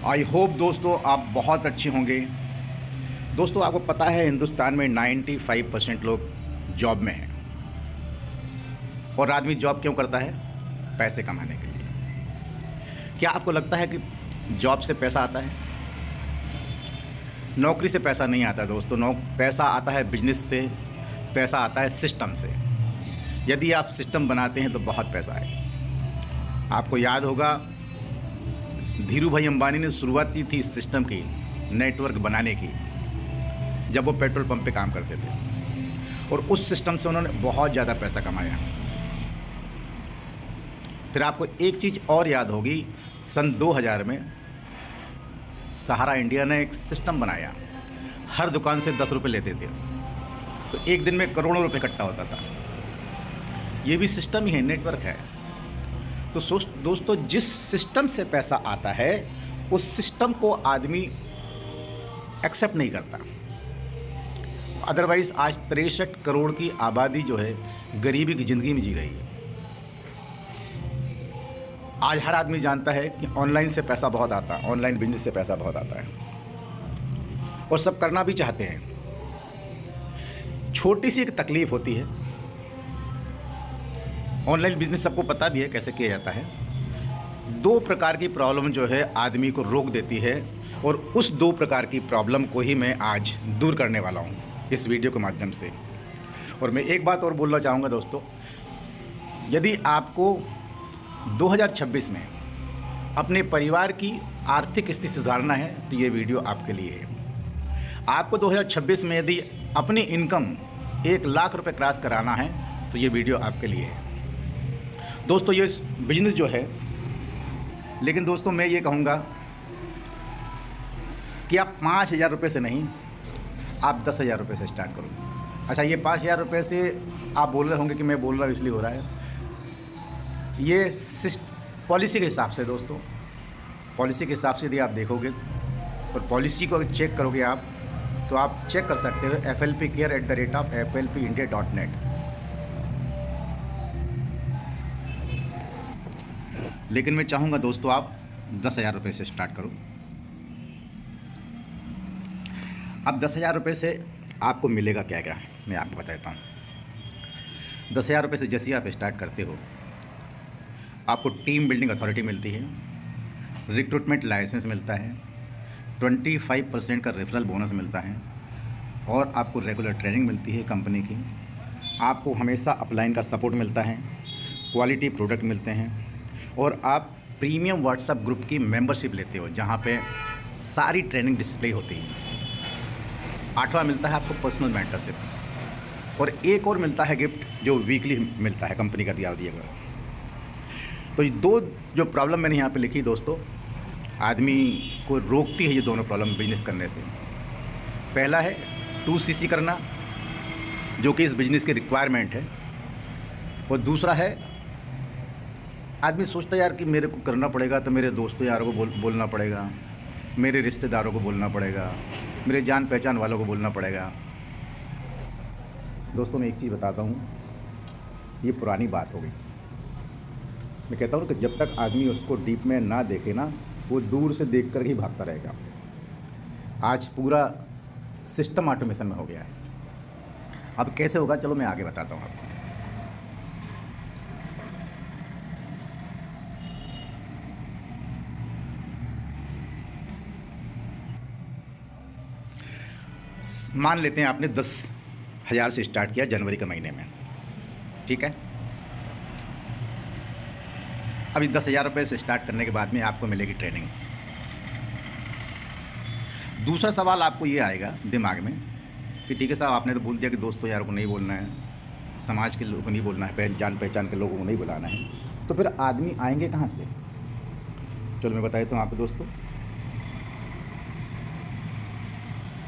I hope दोस्तों आप बहुत अच्छे होंगे। दोस्तों आपको पता है हिंदुस्तान में 95% लोग जॉब में हैं। और आदमी जॉब क्यों करता है? पैसे कमाने के लिए। क्या आपको लगता है कि जॉब से पैसा आता है? नौकरी से पैसा नहीं आता दोस्तों। पैसा आता है बिजनेस से, पैसा आता है सिस्टम से। यदि आप सिस्टम बनाते हैं तो बहुत पैसा है। आपको याद होगा धीरू भाई अंबानी ने शुरुआत की थी इस सिस्टम की, नेटवर्क बनाने की, जब वो पेट्रोल पंप पे काम करते थे। और उस सिस्टम से उन्होंने बहुत ज़्यादा पैसा कमाया। फिर आपको एक चीज़ और याद होगी, सन 2000 में सहारा इंडिया ने एक सिस्टम बनाया। हर दुकान से 10 रुपये लेते थे, तो एक दिन में करोड़ों रुपए इकट्ठा होता था। ये भी सिस्टम ही है, नेटवर्क है। तो दोस्तों, जिस सिस्टम से पैसा आता है उस सिस्टम को आदमी एक्सेप्ट नहीं करता। अदरवाइज़ आज 63 करोड़ की आबादी जो है गरीबी की ज़िंदगी में जी रही है। आज हर आदमी जानता है कि ऑनलाइन से पैसा बहुत आता है, ऑनलाइन बिजनेस से पैसा बहुत आता है, और सब करना भी चाहते हैं। छोटी सी एक तकलीफ़ होती है। ऑनलाइन बिजनेस सबको पता भी है कैसे किया जाता है। 2 प्रकार की प्रॉब्लम जो है आदमी को रोक देती है, और उस 2 प्रकार की प्रॉब्लम को ही मैं आज दूर करने वाला हूँ इस वीडियो के माध्यम से। और मैं एक बात और बोलना चाहूँगा दोस्तों, यदि आपको 2026 में अपने परिवार की आर्थिक स्थिति सुधारना है तो ये वीडियो आपके लिए है। आपको 2026 में यदि अपनी इनकम 1 लाख रुपए क्रॉस कराना है तो ये वीडियो आपके लिए है दोस्तों। ये बिजनेस जो है, लेकिन दोस्तों मैं ये कहूँगा कि आप 5,000 रुपये से नहीं, आप 10,000 रुपये से स्टार्ट करो। अच्छा, ये 5,000 रुपये से आप बोल रहे होंगे कि मैं बोल रहा हूँ इसलिए हो रहा है। ये पॉलिसी के हिसाब से दोस्तों, पॉलिसी के हिसाब से यदि आप देखोगे और पॉलिसी को चेक करोगे आप, तो आप चेक कर सकते हो flpcare@flpindia.net। लेकिन मैं चाहूँगा दोस्तों आप 10,000 रुपये से स्टार्ट करो। अब 10,000 रुपये से आपको मिलेगा क्या क्या, मैं आपको बताता हूँ। 10,000 रुपये से जैसे ही आप स्टार्ट करते हो, आपको टीम बिल्डिंग अथॉरिटी मिलती है, रिक्रूटमेंट लाइसेंस मिलता है, 25% का रेफरल बोनस मिलता है, और आपको रेगुलर ट्रेनिंग मिलती है कंपनी की। आपको हमेशा अपलाइन का सपोर्ट मिलता है, क्वालिटी प्रोडक्ट मिलते हैं, और आप प्रीमियम व्हाट्सएप ग्रुप की मेंबरशिप लेते हो जहाँ पे सारी ट्रेनिंग डिस्प्ले होती है। 8वां मिलता है आपको पर्सनल मेंटरशिप, और एक और मिलता है गिफ्ट जो वीकली मिलता है कंपनी का दिया गया। तो ये 2 जो प्रॉब्लम मैंने यहाँ पे लिखी दोस्तों, आदमी को रोकती है ये दोनों प्रॉब्लम बिजनेस करने से। पहला है 2CC करना, जो कि इस बिजनेस की रिक्वायरमेंट है, और दूसरा है आदमी सोचता है यार कि मेरे को करना पड़ेगा तो मेरे दोस्तों यारों को बोलना पड़ेगा, मेरे रिश्तेदारों को बोलना पड़ेगा, मेरे जान पहचान वालों को बोलना पड़ेगा। दोस्तों मैं एक चीज़ बताता हूँ, ये पुरानी बात हो गई। मैं कहता हूँ कि जब तक आदमी उसको डीप में ना देखे ना, वो दूर से देख कर ही भागता रहेगा। आज पूरा सिस्टम ऑटोमेशन में हो गया है। अब कैसे होगा, चलो मैं आगे बताता हूँ आपको। मान लेते हैं आपने 10,000 से स्टार्ट किया जनवरी के महीने में, ठीक है। अभी 10,000 रुपये से स्टार्ट करने के बाद में आपको मिलेगी ट्रेनिंग। दूसरा सवाल आपको ये आएगा दिमाग में कि ठीक है साहब, आपने तो बोल दिया कि दोस्तों यारों को नहीं बोलना है, समाज के लोगों को नहीं बोलना है, जान पहचान के लोगों को नहीं बुलाना है, तो फिर आदमी आएंगे कहाँ से? चलो मैं बता देता हूँ आपको दोस्तों।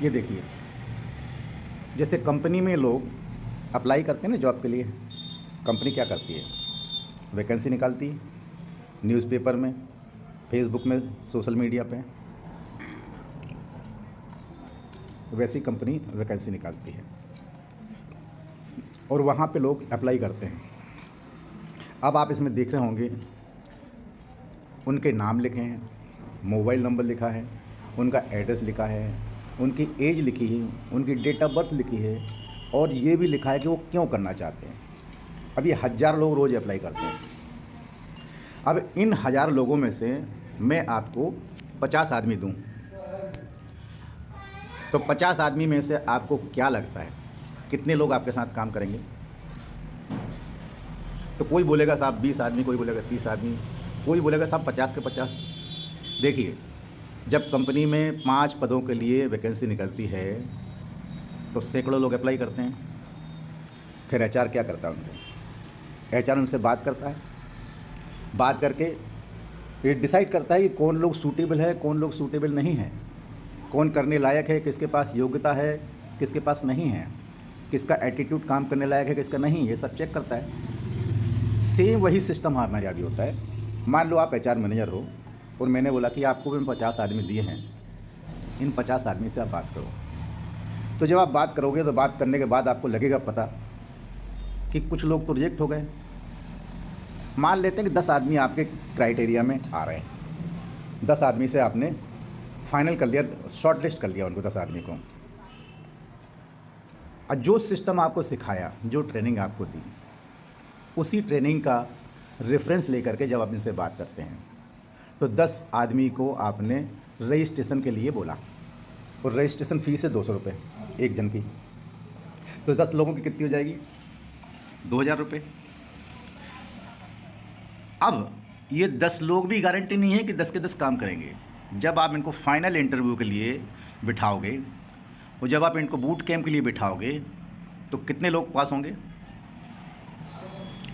ये देखिए, जैसे कंपनी में लोग अप्लाई करते हैं ना जॉब के लिए, कंपनी क्या करती है, वैकेंसी निकालती है न्यूज़पेपर में, फेसबुक में, सोशल मीडिया पे। वैसी कंपनी वैकेंसी निकालती है और वहाँ पे लोग अप्लाई करते हैं। अब आप इसमें देख रहे होंगे उनके नाम लिखे हैं, मोबाइल नंबर लिखा है, उनका एड्रेस लिखा है, उनकी एज लिखी है, उनकी डेट ऑफ बर्थ लिखी है, और ये भी लिखा है कि वो क्यों करना चाहते हैं। अब ये 1000 लोग रोज़ अप्लाई करते हैं। अब इन 1000 लोगों में से मैं आपको 50 आदमी दूं, तो 50 आदमी में से आपको क्या लगता है कितने लोग आपके साथ काम करेंगे? तो कोई बोलेगा साहब 20 आदमी, कोई बोलेगा 30 आदमी, कोई बोलेगा साहब 50 के 50। देखिए, जब कंपनी में 5 पदों के लिए वैकेंसी निकलती है तो सैकड़ों लोग अप्लाई करते हैं। फिर एचआर क्या करता है उनको? एचआर उनसे बात करता है, बात करके ये डिसाइड करता है कि कौन लोग सूटेबल है, कौन लोग सूटेबल नहीं है, कौन करने लायक है, किसके पास योग्यता है, किसके पास नहीं है, किसका एटीट्यूड काम करने लायक है, किसका नहीं, ये सब चेक करता है। सेम वही सिस्टम हमारे आगे होता है। मान लो आप एचआर मैनेजर हो और मैंने बोला कि आपको भी 50 आदमी दिए हैं, इन 50 आदमी से आप बात करो। तो जब आप बात करोगे तो बात करने के बाद आपको लगेगा पता कि कुछ लोग तो रिजेक्ट हो गए। मान लेते हैं कि 10 आदमी आपके क्राइटेरिया में आ रहे हैं, 10 आदमी से आपने फाइनल कर लिया, शॉर्ट लिस्ट कर लिया उनको 10 आदमी को। और जो सिस्टम आपको सिखाया, जो ट्रेनिंग आपको दी, उसी ट्रेनिंग का रेफरेंस लेकर के जब आप इनसे बात करते हैं तो 10 आदमी को आपने रजिस्ट्रेशन के लिए बोला, और रजिस्ट्रेशन फ़ीस है 200 रुपये एक जन की। तो 10 लोगों की कितनी हो जाएगी? 2000 रुपये। अब ये 10 लोग भी गारंटी नहीं है कि 10 के 10 काम करेंगे। जब आप इनको फाइनल इंटरव्यू के लिए बिठाओगे और जब आप इनको बूट कैंप के लिए बिठाओगे तो कितने लोग पास होंगे?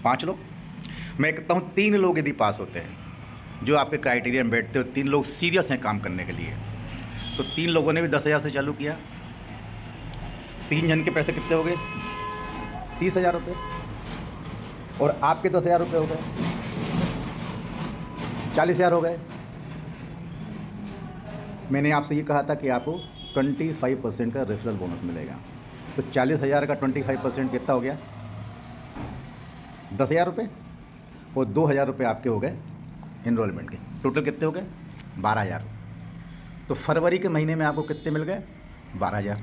5 लोग। मैं कहता हूँ 3 लोग यदि पास होते हैं जो आपके क्राइटेरिया में बैठते हो, 3 लोग सीरियस हैं काम करने के लिए, तो 3 लोगों ने भी 10,000 से चालू किया। 3 जन के पैसे कितने हो गए? 30,000 रुपये। और आपके 10,000 रुपये हो गए, 40,000 हो गए। मैंने आपसे ये कहा था कि आपको 25% का रेफरल बोनस मिलेगा। तो 40,000 का 25% कितना हो गया? 10,000 रुपये। और 2,000 रुपये आपके हो गए इनरोलमेंट के। टोटल कितने हो गए? 12,000। तो फरवरी के महीने में आपको कितने मिल गए? 12,000।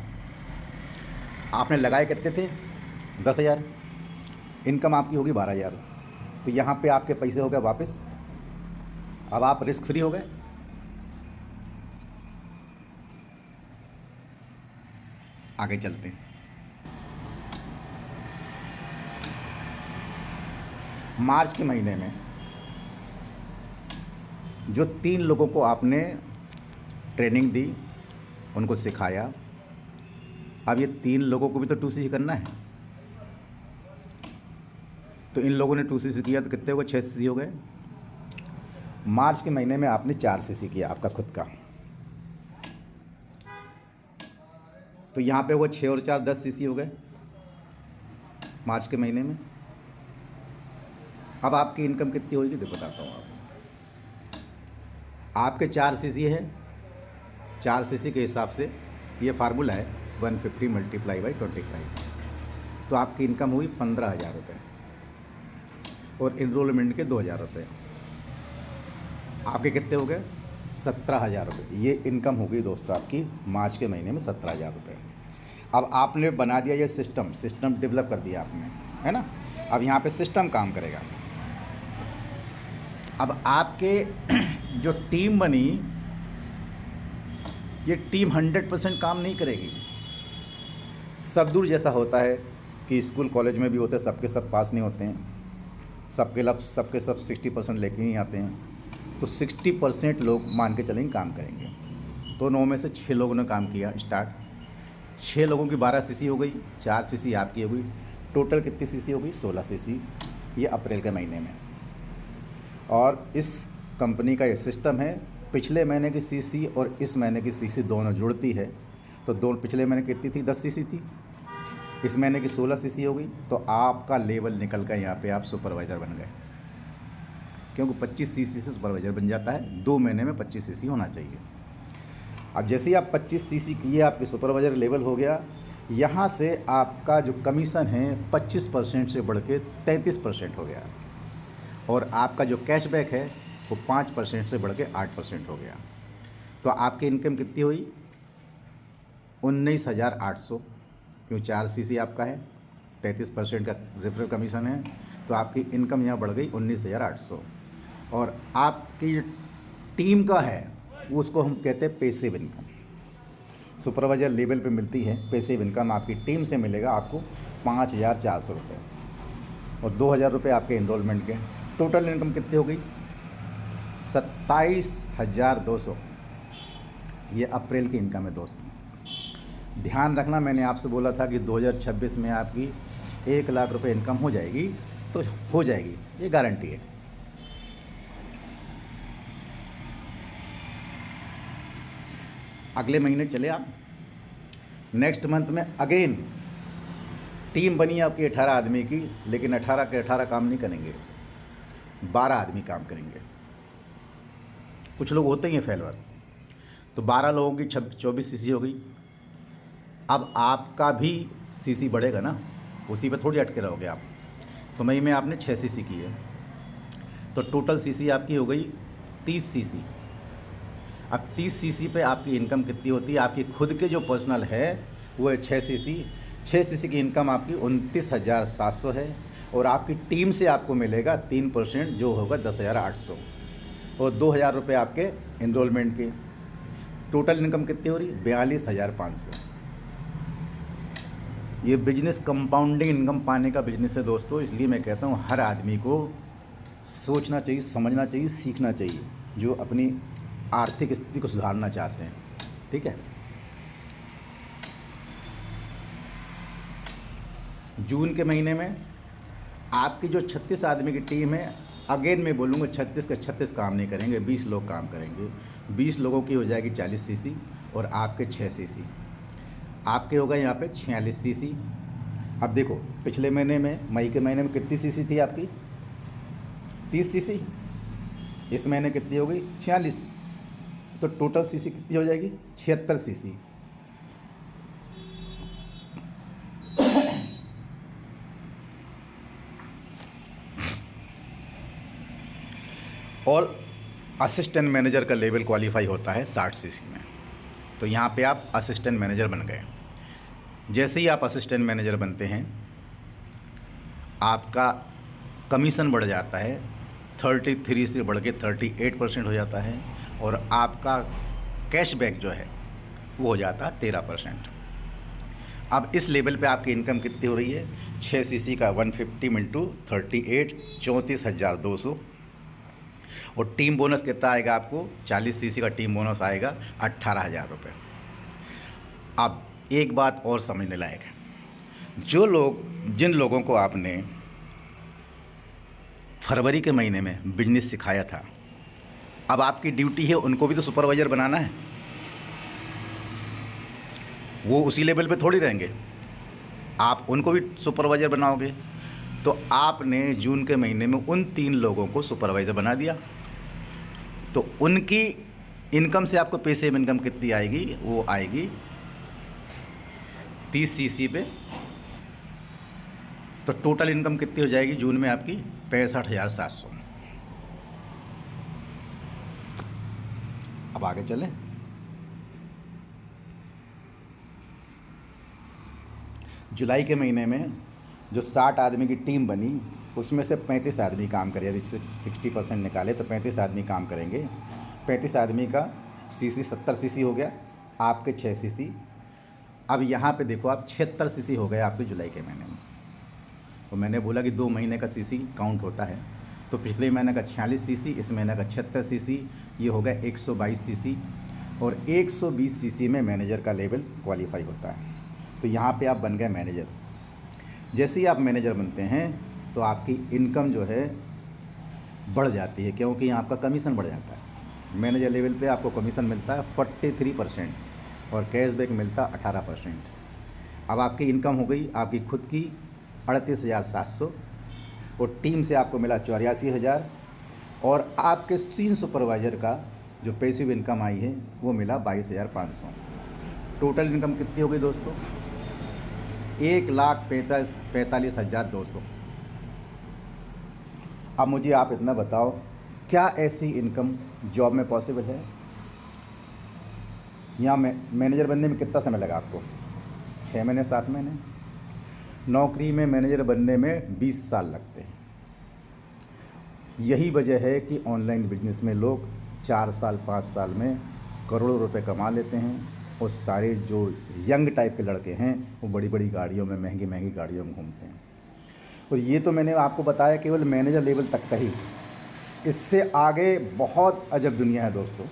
आपने लगाए कितने थे? 10,000। इनकम आपकी होगी 12,000। तो यहाँ पे आपके पैसे हो गए वापस। अब आप रिस्क फ्री हो गए। आगे चलते हैं। मार्च के महीने में जो 3 लोगों को आपने ट्रेनिंग दी, उनको सिखाया, अब ये 3 लोगों को भी तो 2CC करना है। तो इन लोगों ने 2CC किया तो कितने हो गए? 6CC हो गए। मार्च के महीने में आपने 4CC किया आपका खुद का, तो यहाँ पे वो 6 और 4 10CC हो गए मार्च के महीने में। अब आपकी इनकम कितनी होगी? देखो बताता हूँ आपके 4CC है, 4CC के हिसाब से ये फार्मूला है 150 मल्टीप्लाई बाई 25, तो आपकी इनकम हुई 15,000 रुपये और इनरोलमेंट के 2,000 रुपये। आपके कितने हो गए? 17,000 रुपये। ये इनकम होगी दोस्तों आपकी मार्च के महीने में 17,000 रुपये। अब आपने बना दिया ये सिस्टम डेवलप कर दिया आपने, है ना। अब यहाँ पे सिस्टम काम करेगा। अब आपके जो टीम बनी, ये टीम 100% काम नहीं करेगी। सब दूर जैसा होता है कि स्कूल कॉलेज में भी होते हैं, सबके सब पास नहीं होते हैं, सबके सब 60% लेके ही आते हैं। तो 60% लोग मान के चलेंगे काम करेंगे। तो 9 में से 6 लोगों ने काम किया स्टार्ट। 6 लोगों की 12CC हो गई, 4CC आपकी हो गई। टोटल कितनी CC हो गई? 16CC। ये अप्रैल के महीने में। और इस कंपनी का ये सिस्टम है, पिछले महीने की CC और इस महीने की CC दोनों जुड़ती है। तो पिछले महीने कितनी थी? 10CC थी। इस महीने की 16CC हो गई। तो आपका लेवल निकल कर यहाँ पे आप सुपरवाइज़र बन गए, क्योंकि 25CC से सुपरवाइज़र बन जाता है। 2 महीने में 25CC होना चाहिए। अब जैसे ही आप 25CC किए, आपके सुपरवाइज़र लेवल हो गया। यहाँ से आपका जो कमीशन है 25% से बढ़ के 33% हो गया, और आपका जो कैशबैक है वो 5% से बढ़ के 8% हो गया। तो आपकी इनकम कितनी हुई? 19,800, क्यों 4 सीसी आपका है, 33% का रेफरल कमीशन है, तो आपकी इनकम यहाँ बढ़ गई 19,800। और आपकी जो टीम का है वो उसको हम कहते हैं पैसिव इनकम। सुपरवाइजर लेवल पे मिलती है पैसिव इनकम, आपकी टीम से मिलेगा आपको 5,400 रुपये और 2,000 रुपये आपके इनरोलमेंट के। टोटल इनकम कितनी हो गई? 27,200। ये अप्रैल की इनकम है दोस्तों। ध्यान रखना, मैंने आपसे बोला था कि 2026 में आपकी 1 लाख रुपए इनकम हो जाएगी, तो हो जाएगी, ये गारंटी है। अगले महीने चले आप, नेक्स्ट मंथ में अगेन टीम बनी आपकी 18 आदमी की, लेकिन 18 के 18 काम नहीं करेंगे, 12 आदमी काम करेंगे। कुछ लोग होते ही हैं फेलवर, तो 12 लोगों की 24 सीसी हो गई। अब आपका भी सीसी बढ़ेगा ना, उसी पे थोड़ी अटके रहोगे आप। तो मई में आपने 6 सीसी की है, तो टोटल सीसी आपकी हो गई 30 सीसी। अब 30 सीसी पे आपकी इनकम कितनी होती है? आपकी खुद के जो पर्सनल है वो है 6 सीसी। 6 सीसी की इनकम आपकी 29,700 है और आपकी टीम से आपको मिलेगा 3% जो होगा 10,800 और 2,000 रुपये आपके इनरोलमेंट के। टोटल इनकम कितनी हो रही? 42,500। ये बिजनेस कंपाउंडिंग इनकम पाने का बिजनेस है दोस्तों, इसलिए मैं कहता हूँ हर आदमी को सोचना चाहिए, समझना चाहिए, सीखना चाहिए, जो अपनी आर्थिक स्थिति को सुधारना चाहते हैं। ठीक है, जून के महीने में आपकी जो 36 आदमी की टीम है, अगेन मैं बोलूँगा 36 के 36 काम नहीं करेंगे, 20 लोग काम करेंगे। 20 लोगों की हो जाएगी 40 सीसी और आपके 6 सीसी, आपके होगा यहाँ पे 46 सीसी। अब देखो पिछले महीने में, मई के महीने में कितनी सीसी थी आपकी? 30 सीसी। इस महीने कितनी हो गई? 46। तो टोटल सीसी कितनी हो जाएगी? 76 सीसी। और असिस्टेंट मैनेजर का लेवल क्वालिफाई होता है 60 सीसी में, तो यहाँ पे आप असिस्टेंट मैनेजर बन गए। जैसे ही आप असिस्टेंट मैनेजर बनते हैं आपका कमीशन बढ़ जाता है, 33 से बढ़ के 38% हो जाता है और आपका कैशबैक जो है वो हो जाता है 13%। अब इस लेवल पे आपकी इनकम कितनी हो रही है? 6 सीसी का 150 × 38 34,200 और टीम बोनस कितना आएगा आपको? 40 सीसी का टीम बोनस आएगा 18,000 रुपये। अब एक बात और समझने लायक है, जिन लोगों को आपने फरवरी के महीने में बिजनेस सिखाया था, अब आपकी ड्यूटी है उनको भी तो सुपरवाइज़र बनाना है। वो उसी लेवल पे थोड़ी रहेंगे, आप उनको भी सुपरवाइज़र बनाओगे। तो आपने जून के महीने में उन 3 लोगों को सुपरवाइज़र बना दिया, तो उनकी इनकम से आपको पैसिव इनकम कितनी आएगी? वो आएगी 30 सीसी पे। तो टोटल इनकम कितनी हो जाएगी जून में आपकी? 65,700। अब आगे चलें। जुलाई के महीने में जो 60 आदमी की टीम बनी, उसमें से 35 आदमी काम करे, यदि 60% निकाले तो 35 आदमी काम करेंगे। 35 आदमी का सीसी 70 सीसी हो गया, आपके 6 सीसी। अब यहाँ पे देखो आप 76 सीसी हो गए आपके जुलाई के महीने में। तो मैंने बोला कि 2 महीने का सीसी काउंट होता है, तो पिछले महीने का 46 सीसी, इस महीने का 76 सीसी, ये हो गया 122 सीसी और 120 सीसी में मैनेजर का लेवल क्वालिफाई होता है। तो यहाँ पे आप बन गए मैनेजर। जैसे ही आप मैनेजर बनते हैं तो आपकी इनकम जो है बढ़ जाती है, क्योंकि यहाँ आपका कमीशन बढ़ जाता है। मैनेजर लेवल पे आपको कमीशन मिलता है 43% और कैशबैक मिलता 18%। अब आपकी इनकम हो गई आपकी खुद की 38,700 और टीम से आपको मिला 84,000 और आपके 3 सुपरवाइज़र का जो पैसिव इनकम आई है वो मिला 22,500। टोटल इनकम कितनी हो गई दोस्तों? 1,45,200। अब मुझे आप इतना बताओ क्या ऐसी इनकम जॉब में पॉसिबल है? यहाँ मैनेजर बनने में कितना समय लगा आपको? 6 महीने, 7 महीने? नौकरी में मैनेजर बनने में 20 साल लगते हैं। यही वजह है कि ऑनलाइन बिजनेस में लोग 4 साल 5 साल में करोड़ों रुपए कमा लेते हैं, और सारे जो यंग टाइप के लड़के हैं वो बड़ी बड़ी गाड़ियों में, महंगी महंगी गाड़ियों में घूमते हैं। और ये तो मैंने आपको बताया केवल मैनेजर लेवल तक का ही, इससे आगे बहुत अजब दुनिया है दोस्तों।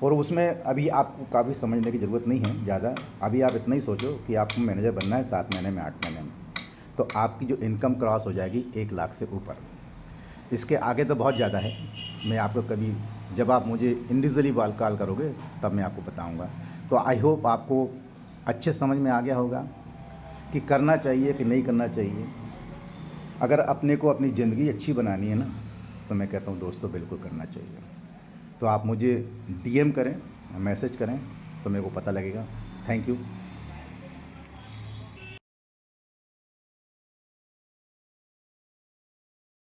और उसमें अभी आपको काफ़ी समझने की ज़रूरत नहीं है ज़्यादा। अभी आप इतना ही सोचो कि आपको मैनेजर बनना है 7 महीने में, 8 महीने में, तो आपकी जो इनकम क्रॉस हो जाएगी 1 लाख से ऊपर। इसके आगे तो बहुत ज़्यादा है। मैं आपको कभी, जब आप मुझे इंडिविजुअली कॉल करोगे तब मैं आपको बताऊंगा। तो आई होप आपको अच्छे समझ में आ गया होगा कि करना चाहिए कि नहीं करना चाहिए। अगर अपने को अपनी ज़िंदगी अच्छी बनानी है ना, तो मैं कहता हूँ दोस्तों बिल्कुल करना चाहिए। तो आप मुझे DM करें, मैसेज करें, तो मेरे को पता लगेगा। Thank you.